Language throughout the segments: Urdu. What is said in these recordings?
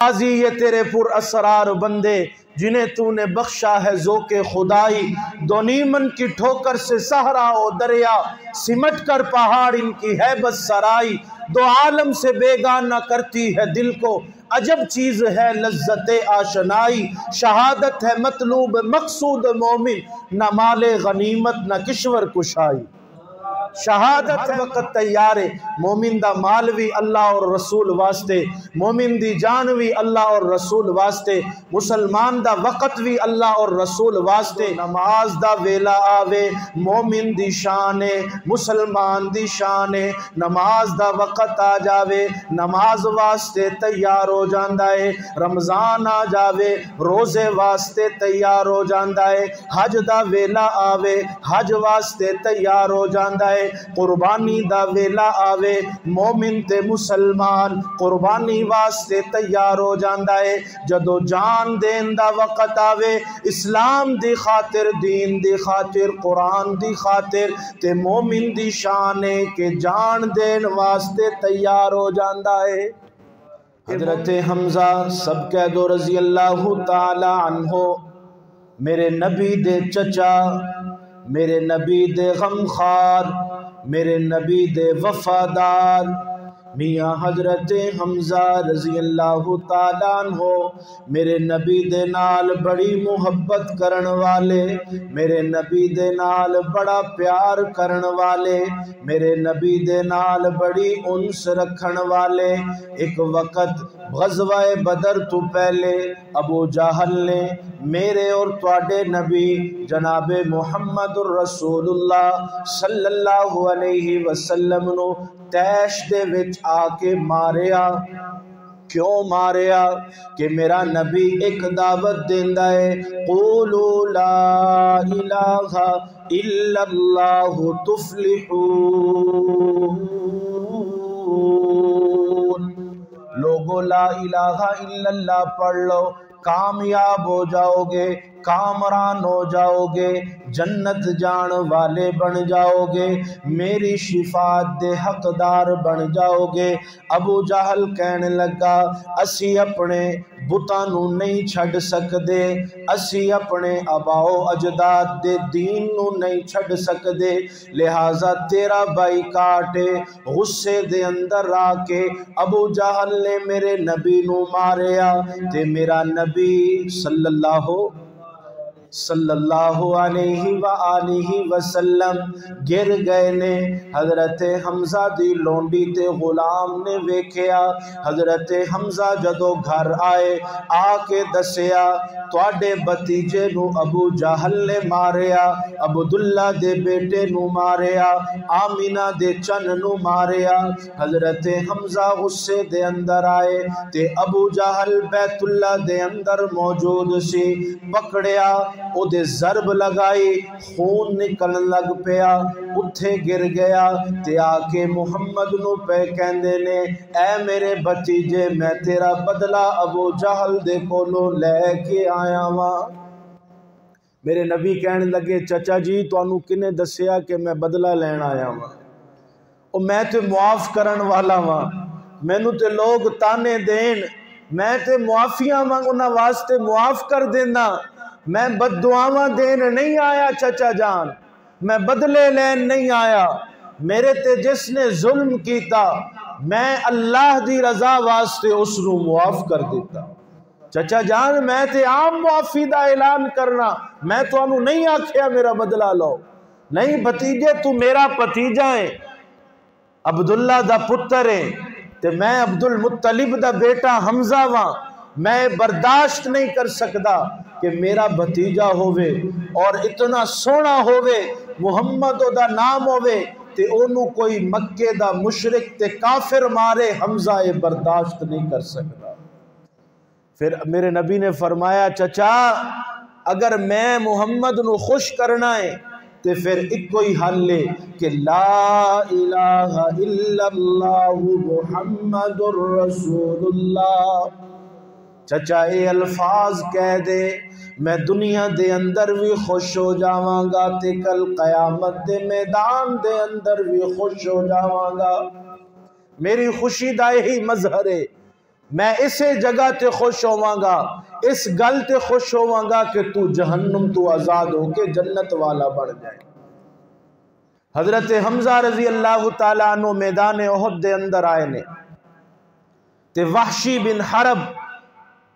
قاضی یہ تیرے پر اسرار بندے جنہیں تو نے بخشا ہے ذوق خدائی، دونیمن کی ٹھوکر سے صحرا و دریا سمٹ کر پہاڑ ان کی ہیبت سرائی، دو عالم سے بیگانہ کرتی ہے دل کو عجب چیز ہے لذت آشنائی، شہادت ہے مطلوب مقصود مومن نہ مال غنیمت نہ کشور کشائی، شہادت وقت تیارے مومن دا مال بھی اللہ اور رسول واسطے، مومن دی جان بھی اللہ اور رسول واسطے، مسلمان دا وقت بھی اللہ اور رسول واسطے، نماز دا ویلا آوے مومن دی شانے مسلمان دی شانے، نماز دا وقت آ جاوے نماز واسطے تیار ہو جاندہ ہے، رمضان آ جاوے روزے واسطے تیار ہو جاندہ ہے، حج دا ویلا آوے حج واسطے تیار ہو جاندہ ہے، قربانی دا ویلا آوے مومن تے مسلمان قربانی واسطے تیار ہو جاندہ ہے، جدو جان دین دا وقت آوے اسلام دی خاطر دین دی خاطر قرآن دی خاطر تے مومن دی شانے کے جان دین واسطے تیار ہو جاندہ ہے۔ حضرت حمزہ سب کہہ دو رضی اللہ تعالی عنہ، میرے نبی دے چچا، میرے نبی دے غمخوار، میرے نبی دے وفادار، میاں حضرت حمزہ رضی اللہ تعالیٰ عنہ میرے نبی دے نال بڑی محبت کرن والے، میرے نبی دے نال بڑا پیار کرن والے، میرے نبی دے نال بڑی انس رکھن والے۔ ایک وقت غزوہ بدر تو پہلے ابو جہل نے میرے اور تواڈے نبی جناب محمد الرسول اللہ صلی اللہ علیہ وسلم نو تیش دے وچ آ کے ماریا۔ کیوں ماریا؟ کہ میرا نبی ایک دعوت دیندہ ہے، قولوا لا الہ الا اللہ تفلحون، لوگو لا الہ الا اللہ پڑھ لو کامیاب ہو جاؤ گے، کامران ہو جاؤ گے، جنت جان والے بن جاؤ گے، میری شفاعت دے حقدار بن جاؤ گے۔ ابو جہل کہنے لگا اسی اپنے بتانو نہیں چھڑ سکدے، اسی اپنے آباؤ اجداد دے دین نو نہیں چھڑ سکدے، لہٰذا تیرا بائی کاٹے۔ غصے دے اندر آ کے ابو جہل نے میرے نبی نو ماریا تے میرا نبی صلی اللہ علیہ وآلہ وسلم گر گئے نے۔ حضرت حمزہ دی لونڈی تے غلام نے ویکھیا، حضرت حمزہ جدو گھر آئے آ کے دسیا تواڈے بتیجے نو ابو جہل نے ماریا، عبداللہ دے بیٹے نو ماریا، آمینہ دے چن نو ماریا۔ حضرت حمزہ غصے دے اندر آئے تے ابو جہل بیت اللہ دے اندر موجود سی، پکڑیا او دے ضرب لگائی، خون نکلن لگ پیا، اتھے گر گیا تے آکے محمد نو پہ کہندے نے اے میرے بتیجے میں تیرا بدلہ ابو جہل دے کولو لے کے آیا ماں۔ میرے نبی کہنے لگے چچا جی توانو کنے دسیا کہ میں بدلہ لین آیا ماں، او میں تے معاف کرن والا ماں، میں نو تے لوگ تانے دین، میں تے معافیاں مانگنا واسطے معاف کر دینا، میں بد دعاواں دین نہیں آیا چچا جان، میں بدلے لین نہیں آیا، میرے تے جس نے ظلم کیتا میں اللہ دی رضا واسطے اس نو معاف کر دیتا۔ چچا جان میں تے عام معافی دا اعلان کرنا، میں تو انہوں نہیں آکھیا میرا بدلہ لو، نہیں بھتیجے تو میرا پتیجہ ہے، عبداللہ دا پتر ہے تے میں عبدالمطلب دا بیٹا حمزہ واں، میں برداشت نہیں کر سکتا کہ میرا بھتیجہ ہووے اور اتنا سونا ہووے محمد دا نام ہووے تے انہوں کوئی مکے دا مشرک تے کافر مارے، حمزہ یہ برداشت نہیں کر سکتا۔ پھر میرے نبی نے فرمایا چچا اگر میں محمد نو خوش کرنا ہے تے پھر ایک کوئی حل لے کہ لا الہ الا اللہ محمد الرسول اللہ۔ چچا اے الفاظ کہہ دے میں دنیا دے اندر بھی خوش ہو جاواں گا تے کل قیامت دے میدان دے اندر بھی خوش ہو جاواں گا۔ میری خوشی دا یہی مظہر ہے میں اسے جگہ تے خوش ہوواں اس گل تے خوش ہوواں کہ تو جہنم تو آزاد ہو کے جنت والا بن جائے۔ حضرت حمزہ رضی اللہ تعالیٰ عنہ میدان احد دے اندر آئے نے تے وحشی بن حرب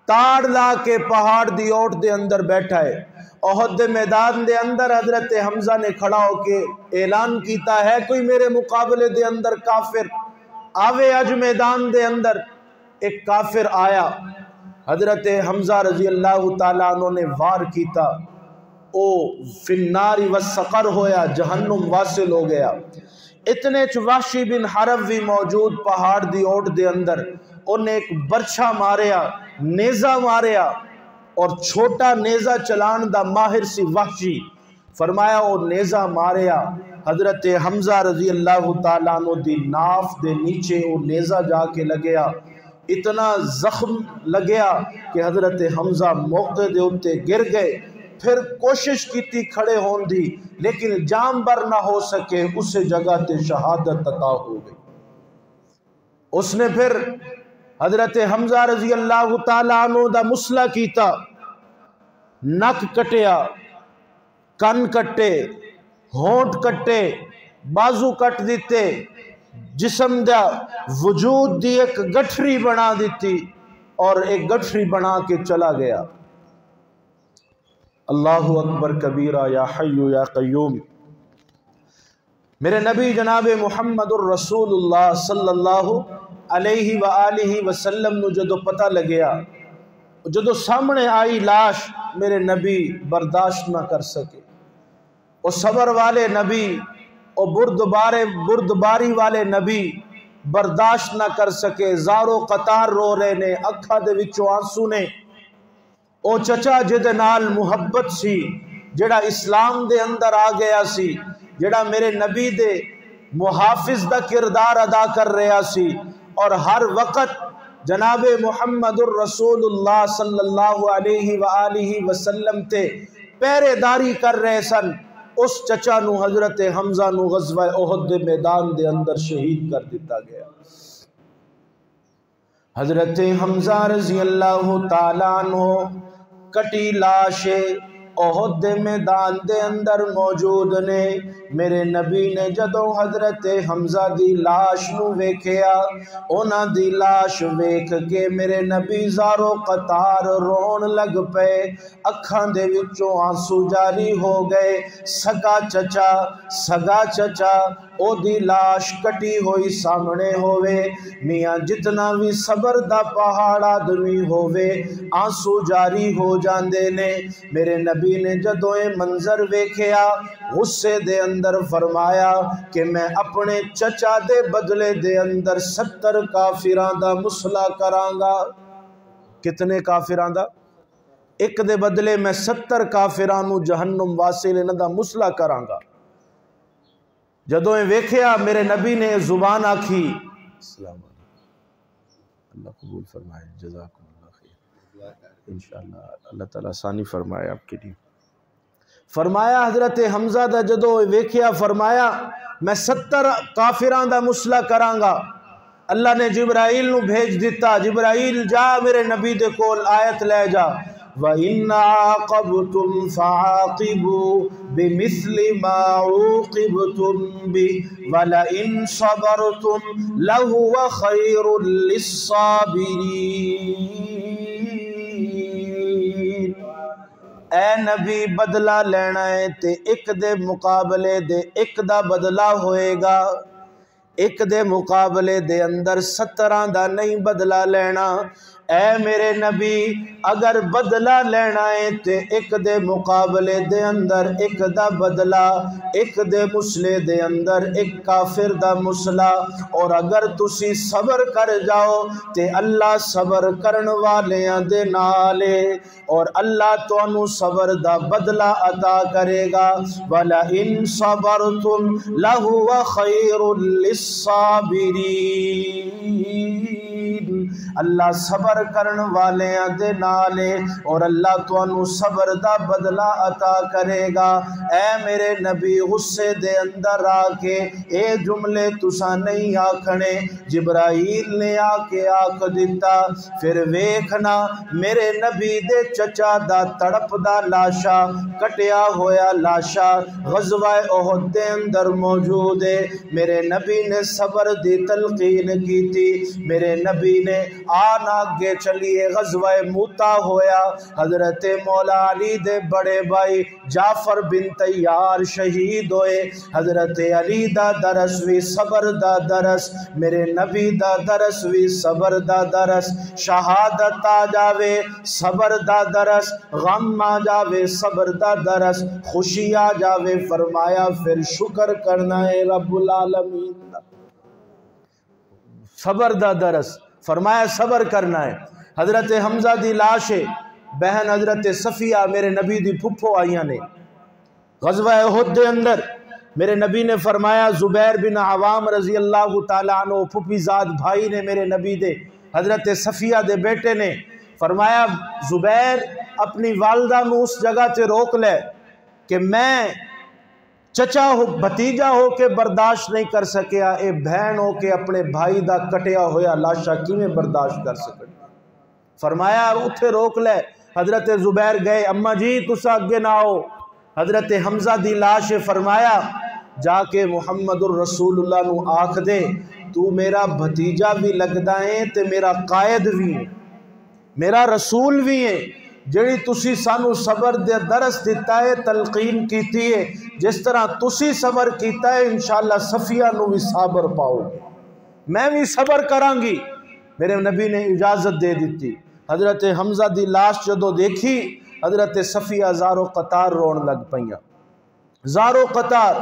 تاڑ لا کے پہاڑ دی اوٹ دے اندر بیٹھا ہے۔ احد دے میدان دے اندر حضرت حمزہ نے کھڑا ہو کے اعلان کیتا ہے کوئی میرے مقابلے دے اندر کافر آوے۔ اج میدان دے اندر ایک کافر آیا، حضرت حمزہ رضی اللہ تعالیٰ عنہ نے وار کیتا، او فی النار والسقر ہویا، جہنم واصل ہو گیا۔ اتنے وحشی بن حرب بھی موجود پہاڑ دی اوٹ دے اندر، انہیں ایک برچھا ماریا، نیزہ ماریا، اور چھوٹا نیزہ چلان دا ماہر سی وحشی، فرمایا او نیزہ ماریا۔ حضرت حمزہ رضی اللہ تعالیٰ عنہ دی ناف دے نیچے او نیزہ جا کے لگیا، اتنا زخم لگیا کہ حضرت حمزہ موقع دے اتے گر گئے۔ پھر کوشش کیتی کھڑے ہون دی لیکن جام بر نہ ہو سکے، اس جگہ تے شہادت عطا ہو گئی۔ اس نے پھر حضرت حمزہ رضی اللہ تعالیٰ عنہ دا مسئلہ کیتا، نک کٹیا، کن کٹے، ہونٹ کٹے، بازو کٹ دیتے، جسم دا وجود دی ایک گٹھری بنا دیتی اور ایک گٹھری بنا کے چلا گیا۔ اللہ اکبر کبیرہ، یا حی یا قیوم۔ میرے نبی جناب محمد الرسول اللہ صلی اللہ علیہ وآلہ وسلم نو جدو پتہ لگیا، جدو سامنے آئی لاش، میرے نبی برداشت نہ کر سکے۔ او صبر والے نبی، او بردباری والے نبی برداشت نہ کر سکے، زارو قطار رو رہے نے، اکھا دے وچوں آنسو نے۔ او چچا جدے نال محبت سی، جڑا اسلام دے اندر آ گیا سی، جڑا میرے نبی دے محافظ دا کردار ادا کر رہا سی، اور ہر وقت جناب محمد الرسول اللہ صلی اللہ علیہ وآلہ وسلم تے پہرے داری کر رہے سن، اس چچا نو حضرت حمزہ نو غزوہ احد دے میدان دے اندر شہید کر دیتا گیا۔ حضرت حمزہ رضی اللہ تعالیٰ عنہ کٹی لاش احد دے میدان دے اندر موجود نے۔ میرے نبی نے جدوں حضرت حمزہ دی لاش نو ویکھیا، اونا دی لاش ویکھ کے میرے نبی زارو قطار رون لگ پے، اکھاں دے وچوں آنسو جاری ہو گئے۔ سگا چچا او دی لاش کٹی ہوئی سامنے ہوئے، میاں جتنا بھی صبر دا پہاڑ آدمی ہوئے، آنسو جاری ہو جاندے نے۔ میرے نبی نے جدوں اے منظر ویکھیا، غصے دے اندر فرمایا کہ میں اپنے چچا دے بدلے دے اندر 70 کافران دا مسئلہ کرانگا۔ کتنے کافران دا؟ ایک دے بدلے میں 70 کافرانو جہنم واصل انہاں دا مسئلہ کرانگا۔ جدوں اے ویکھیا، میرے نبی نے زبان آکھی، السلام علیکم، اللہ قبول فرمائے، جزاکم اللہ خیر، انشاءاللہ اللہ تعالیٰ آسانی فرمائے آپ کے لیے۔ فرمایا حضرت حمزہ دا جدوں ویکھیا، فرمایا میں 70 کافران دا مسئلہ کرانگا۔ اللہ نے جبرائیل نو بھیج دیتا، جبرائیل جا میرے نبی دے کول آیت لے جا، وَإِنَّ عَاقَبْتُمْ فَعَاقِبُوا بِمِثْلِ مَا عُوقِبْتُمْ بِهِ وَلَئِن صَبَرْتُمْ لَهُوَ خَيْرٌ لِلصَّابِرِينَ۔ اے نبی بدلہ لینا ہے تے ایک دے مقابلے دے ایک دا بدلہ ہوئے گا، ایک دے مقابلے دے اندر 17 دا نہیں بدلہ لینا۔ اے میرے نبی اگر بدلہ لینا ہے تے ایک دے مقابلے دے اندر ایک دا بدلہ، ایک دے مسئلے دے اندر ایک کافر دا مسئلہ، اور اگر تسی صبر کر جاؤ تے اللہ صبر کرن والیاں دے نالے، اور اللہ تو انو صبر دا بدلہ عطا کرے گا۔ وَلَئِن صَبَرْتُمْ لَهُوَ خَيْرٌ لِلصَّابِرِينَ۔ اللہ صبر کرن والیاں دے نالے اور اللہ تانوں صبر دا بدلہ عطا کرے گا۔ اے میرے نبی غصے دے اندر آ کے اے جملے تساں نہیں آکھنے، جبرائیل نے آ کے آکھ دیتا۔ پھر ویکھنا میرے نبی دے چچا دا تڑپ دا لاشا کٹیا ہویا لاشا غزوہ احد دے اندر موجود ہے۔ میرے نبی نے صبر دی تلقین کی تھی، میرے نبی نے آن آگے چلیے غزوہ موتا ہویا، حضرت مولا علی دے بڑے بھائی جعفر بن طیار شہید ہوئے۔ حضرت علی دا درس وی صبر دا درس، میرے نبی دا درس وی صبر دا درس، شہادت آ جاوے صبر دا درس، غم آ جاوے صبر دا درس، خوشی آ جاوے فرمایا پھر شکر کرنا ہے رب العالمین دا، صبر دا درس فرمایا صبر کرنا ہے۔ حضرت حمزہ دی لاش بہن حضرت صفیہ میرے نبی دی پھپھو آئیاں نے غزوہ احد دے اندر، میرے نبی نے فرمایا زبیر بن عوام رضی اللہ تعالیٰ عنہ پھپھی زاد بھائی نے میرے نبی دے حضرت صفیہ دے بیٹے نے فرمایا زبیر اپنی والدہ نو اس جگہ تے روک لے کہ میں چچا ہو بھتیجا ہو کے برداشت نہیں کر سکیا، اے بہن ہو کے اپنے بھائی دا کٹیا ہویا لاشا کیویں برداشت کر سکے۔ فرمایا اتھے روک لے۔ حضرت زبیر گئے، اماں جی تسا اگے نہ آؤ، حضرت حمزہ دی لاش فرمایا جا کے محمد الرسول اللہ نو آکھ دے تو میرا بھتیجا بھی لگدا ہے تے میرا قائد بھی ہے، میرا رسول بھی ہے، جڑی تسی سانو صبر دے درس دیتا ہے تلقین کیتی ہے، جس طرح تسی صبر کیتا ہے انشاءاللہ صفیہ نو بھی صبر پاؤ گے، میں بھی صبر کراں گی۔ میرے نبی نے اجازت دے دیتی۔ حضرت حمزہ دی لاش جدو دیکھی حضرت صفیہ زارو قطار رون لگ پئیاں، زارو قطار،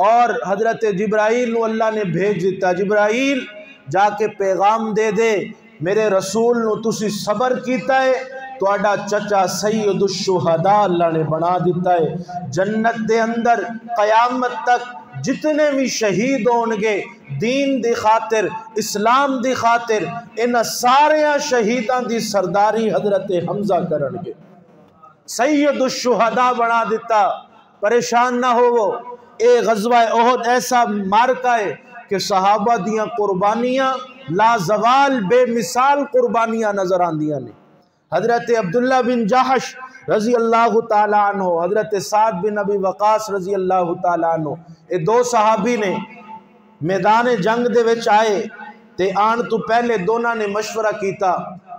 اور حضرت جبرائیل نو اللہ نے بھیج دیتا، جبرائیل جا کے پیغام دے دے میرے رسول نو تسی صبر کیتا ہے، تواڈا چچا سید الشہداء اللہ نے بنا دیتا ہے، جنت دے اندر قیامت تک جتنے بھی شہید ہونگے دین دی خاطر اسلام دی خاطر ان سارے شہیداں دی سرداری حضرت حمزہ کرنگے، سید الشہداء بنا دیتا۔ پریشان نہ ہو، وہ اے غزوہ احد ایسا مارکا ہے کہ صحابہ دیاں قربانیاں لازوال بے مثال قربانیاں نظر آندیاں نے۔ حضرت عبداللہ بن جحش رضی اللہ تعالیٰ عنہ، حضرت سعد بن ابی وقاص رضی اللہ تعالیٰ عنہ، یہ دو صحابی نے میدان جنگ دے وچ آئے تے آن تو پہلے دونوں نے مشورہ کیتا۔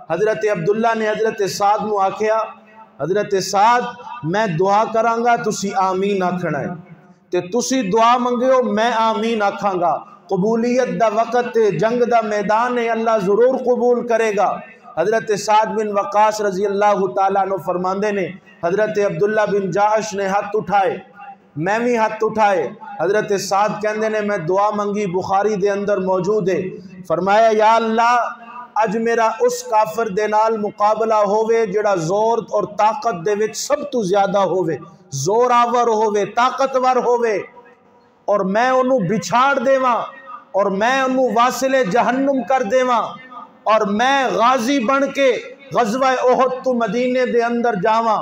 حضرت عبداللہ نے حضرت سعد نو آکھیا حضرت سعد میں دعا کرانگا تسی آمین آکھنا ہے، تے تسی دعا منگیو میں آمین آکھاں گا، قبولیت دا وقت جنگ دا میدان ہے، اللہ ضرور قبول کرے گا۔ حضرت سعد بن وقاص رضی اللہ تعالیٰ عنہ فرماندے نے حضرت عبداللہ بن جحش نے ہاتھ اٹھائے، میں بھی ہاتھ اٹھائے، حضرت سعد کہندے نے میں دعا منگی، بخاری دے اندر موجود ہے، فرمایا یا اللہ اج میرا اس کافر دے نال مقابلہ ہووے جڑا زور اور طاقت دے وچ سب تو زیادہ ہووے، زور آور ہووے، طاقتور ہووے، اور میں انہوں بچھاڑ دیواں اور میں انہوں واصل جہنم کر دیواں، اور میں غازی بن کے غزوہ احد تو مدینے دے اندر جاواں۔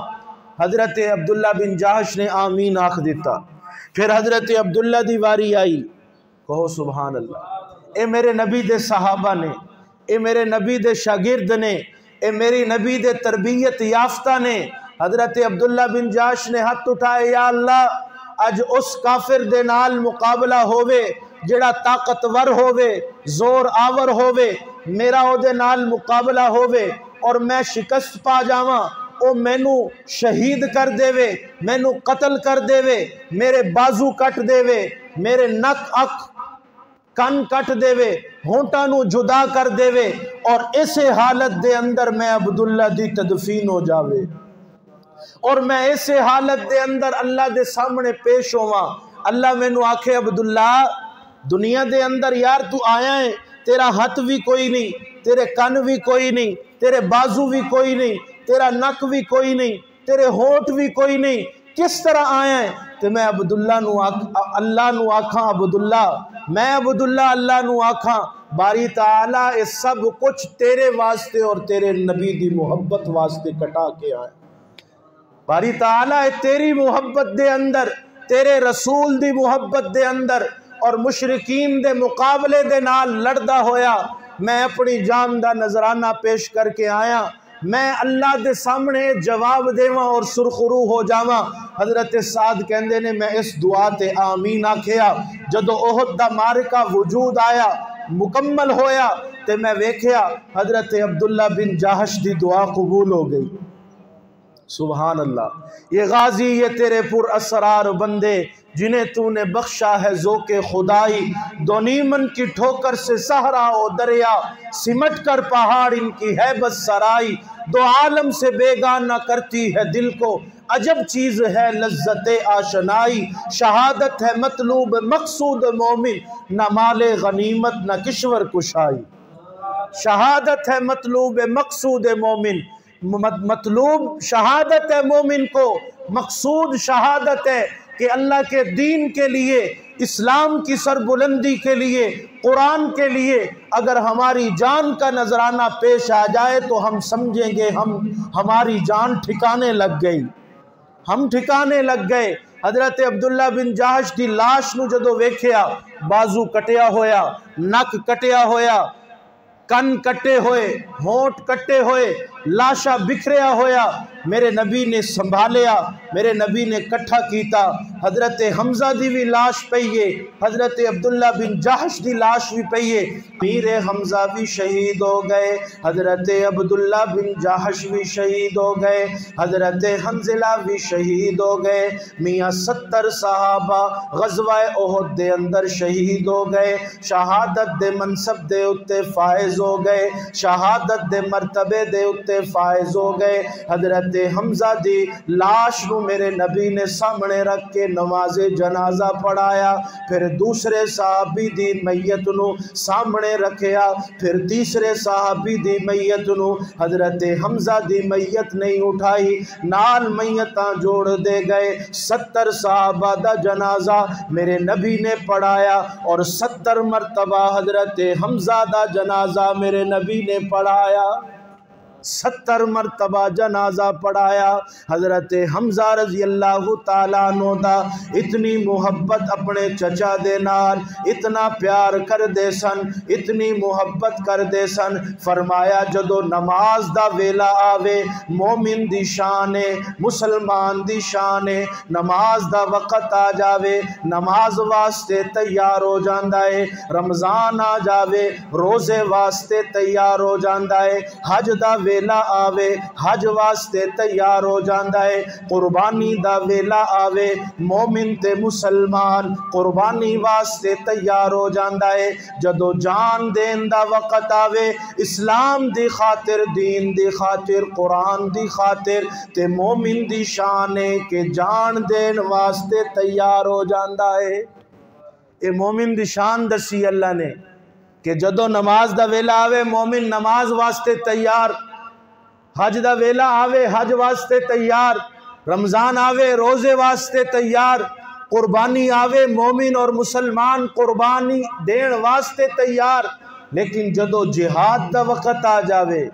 حضرت عبداللہ بن جحش نے آمین آکھ دیتا۔ پھر حضرت عبداللہ دی واری آئی، کہو سبحان اللہ، اے میرے نبی دے صحابہ نے، اے میرے نبی دے شاگرد نے، اے میری نبی دے تربیت یافتہ نے۔ حضرت عبداللہ بن جحش نے ہاتھ اٹھائے، یا اللہ اج اس کافر دے نال مقابلہ ہووے جڑا طاقتور ہووے، زور آور ہووے، میرا او دے نال مقابلہ ہووے اور میں شکست پا جاواں، او مینو شہید کر دے وے، مینو قتل کر دے وے، میرے بازو کٹ دے وے، میرے نک اک کن کٹ دے وے، ہونٹاں نو جدا کر دے وے، اور اسے حالت دے اندر میں عبداللہ دی تدفین ہو جاوے، اور میں اسے حالت دے اندر اللہ دے سامنے پیش ہواں، اللہ مینو آکھے عبداللہ دنیا دے اندر یار تو آیا ہے، تیرا ہاتھ بھی کوئی نہیں، تیرے کن بھی کوئی نہیں، تیرے بازو بھی کوئی نہیں، تیرا نک بھی کوئی نہیں، تیرے ہونٹ بھی کوئی نہیں، کس طرح آیا ہے؟ تو میں عبداللہ نو اللہ نو آکھاں عبداللہ، میں عبداللہ اللہ نو آکھاں باری تعالیٰ یہ سب کچھ تیرے واسطے اور تیرے نبی دی محبت واسطے کٹا کے آئے۔ باری تعالیٰ تیری محبت دے اندر، تیرے رسول دی محبت دے اندر اور مشرکین دے مقابلے دے نال لڑدا ہویا میں اپنی جان دا نذرانہ پیش کر کے آیا۔ میں اللہ دے سامنے جواب دیواں اور سرخرو ہو جاواں۔ حضرت سعد کہندے نے میں اس دعا تے آمین آکھیا۔ جدو احد دا مارکہ وجود آیا مکمل ہویا تے میں ویکھیا حضرت عبداللہ بن جاحش دی دعا قبول ہو گئی۔ سبحان اللہ۔ یہ غازی، یہ تیرے پر اسرار بندے جنہیں تو نے بخشا ہے ذوق خدائی، دونیمن کی ٹھوکر سے صحرا و دریا، سمٹ کر پہاڑ ان کی ہیبت سرائی، دو عالم سے بیگانہ کرتی ہے دل کو، عجب چیز ہے لذت آشنائی، شہادت ہے مطلوب مقصود مومن، نہ مال غنیمت نہ کشور کشائی۔ شہادت ہے مطلوب مقصود مومن، مطلوب شہادت ہے مومن کو، مقصود شہادت ہے کہ اللہ کے دین کے لیے، اسلام کی سربلندی کے لیے، قرآن کے لیے اگر ہماری جان کا نذرانہ پیش آ جائے تو ہم سمجھیں گے ہماری جان ٹھکانے لگ گئی، ہم ٹھکانے لگ گئے۔ حضرت عبداللہ بن جاحش دی لاش نو جدو ویکھیا، بازو کٹیا ہویا، نک کٹیا ہویا، کن کٹے ہوئے، ہونٹ کٹے ہوئے، لاشا بکھریا ہویا، میرے نبی نے سنبھالیا، میرے نبی نے کٹھا کیتا۔ حضرت حمزہ دی بھی لاش پئیے، حضرت عبداللہ بن جاحش دی لاش بھی پئیے، میر حمزہ بھی شہید ہو گئے، حضرت عبداللہ بن جاحش بھی شہید ہو گئے، حضرت حنظلہ بھی شہید ہو گئے، میاں 70 صحابہ غزوہ احد دے اندر شہید ہو گئے، شہادت دے منصب دے اتے فائز ہو گئے، شہادت دے مرتبے دے اتے فائز ہو گئے۔ حضرت حمزہ دی لاش نو میرے نبی نے سامنے رکھ کے نماز جنازہ پڑھایا، پھر دوسرے صحابی دی میت نو سامنے رکھیا، پھر تیسرے صحابی دی میت نو، حضرت حمزہ دی میت نہیں اٹھائی، نال میتاں جوڑ دے گئے۔ 70 صحابہ دا جنازہ میرے نبی نے پڑھایا اور 70 مرتبہ حضرت حمزہ دا جنازہ میرے نبی نے پڑھایا، 70 مرتبہ جنازہ پڑھایا۔ حضرت حمزہ رضی اللہ تعالیٰ عنہ دا اتنی محبت اپنے چچا دے نال، اتنا پیار کر دے سن، اتنی محبت کر دے سن، فرمایا جدو نماز دا ویلا آوے مومن دی شان ہے، مسلمان دی شان ہے، نماز دا وقت آ جاوے نماز واسطے تیار ہو جاندہ ہے، رمضان آ جاوے روزے واسطے تیار ہو جاندہ ہے، حج دا ویلا آوے حج واسطے تیار ہو جاندہ ہے، قربانی دا ویلا آوے مومن تے مسلمان قربانی واسطے تیار ہو جاندہ ہے، جدو جان دین دا وقت آوے اسلام دی خاطر، دین دی خاطر، قرآن دی خاطر، تے مومن دی شان ہے کہ جان دین واسطے تیار ہو جاندہ ہے۔ اے مومن دی شان دسی اللہ نے کہ جدو نماز دا ویلا آوے مومن نماز واسطے تیار، حج دا ویلا آوے حج واسطے تیار، رمضان آوے روزے واسطے تیار، قربانی آوے مومن اور مسلمان قربانی دین واسطے تیار، لیکن جدو جہاد دا وقت آ جاوے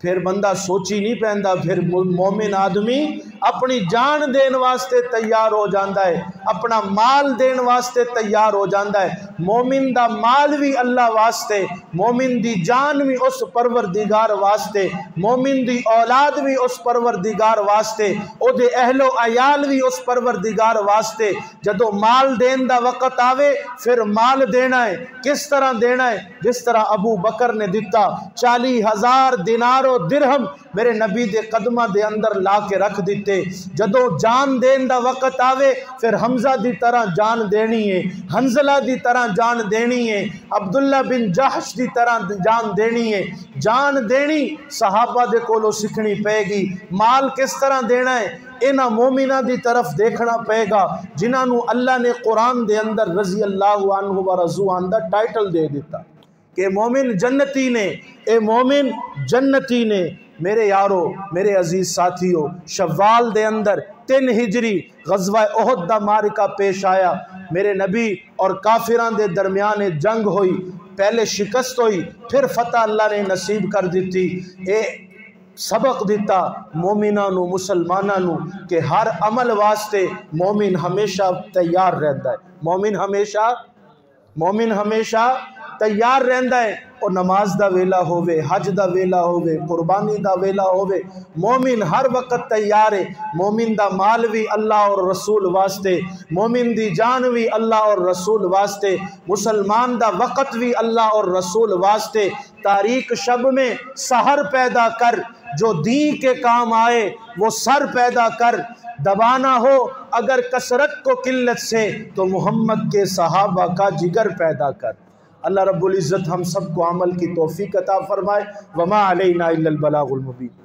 پھر بندہ سوچی نہیں پہندا، پھر مومن آدمی اپنی جان دین واسطے تیار ہو جاندہ ہے، اپنا مال دین واسطے تیار ہو جاندہ ہے۔ مومن دا مال بھی اللہ واسطے، مومن دی جان بھی اس پروردگار واسطے، مومن دی اولاد بھی اس پروردگار واسطے، او دے اہل و عیال بھی اس پروردگار واسطے۔ جدو مال دین دا وقت آوے پھر مال دینا ہے، کس طرح دینا ہے؟ جس طرح ابو بکر نے دیتا، 40,000 دینار و درہم میرے نبی دے قدمہ دے اندر لا کے رکھ دیتے۔ جدو جان دین دا وقت آوے پھر حمزہ دی طرح جان دینی ہے، حنظلہ دی طرح جان دینی ہے، عبداللہ بن جاحش دی طرح جان دینی ہے۔ جان دینی صحابہ دے کولو سکھنی پے گی، مال کس طرح دینا ہے انہاں مومنہ دی طرف دیکھنا پے گا جنہاں نو اللہ نے قرآن دے اندر رضی اللہ عنہ و رضو عنہ دا ٹائٹل دے دیتا کہ مومن جنتی نے، اے مومن جنتی نے۔ میرے یارو میرے عزیز ساتھیو، شوال دے اندر 3 ہجری غزوہ احد دا مارکہ پیش آیا، میرے نبی اور کافران دے درمیان جنگ ہوئی، پہلے شکست ہوئی پھر فتح اللہ نے نصیب کر دیتی۔ اے سبق دیتا مومنانو مسلمانانو کہ ہر عمل واسطے مومن ہمیشہ تیار رہندا ہے، مومن ہمیشہ تیار رہندا ہے۔ اور نماز دا ویلا ہووے، حج دا ویلا ہووے، قربانی دا ویلا ہووے، مومن ہر وقت تیار ہے۔ مومن دا مال بھی اللہ اور رسول واسطے، مومن دی جان بھی اللہ اور رسول واسطے، مسلمان دا وقت بھی اللہ اور رسول واسطے۔ تاریک شب میں سحر پیدا کر، جو دین کے کام آئے وہ سر پیدا کر۔ دبانا ہو اگر کثرت کو قلت سے تو محمد کے صحابہ کا جگر پیدا کر۔ اللہ رب العزت ہم سب کو عمل کی توفیق عطا فرمائے۔ وما علینا الا البلاغ المبین۔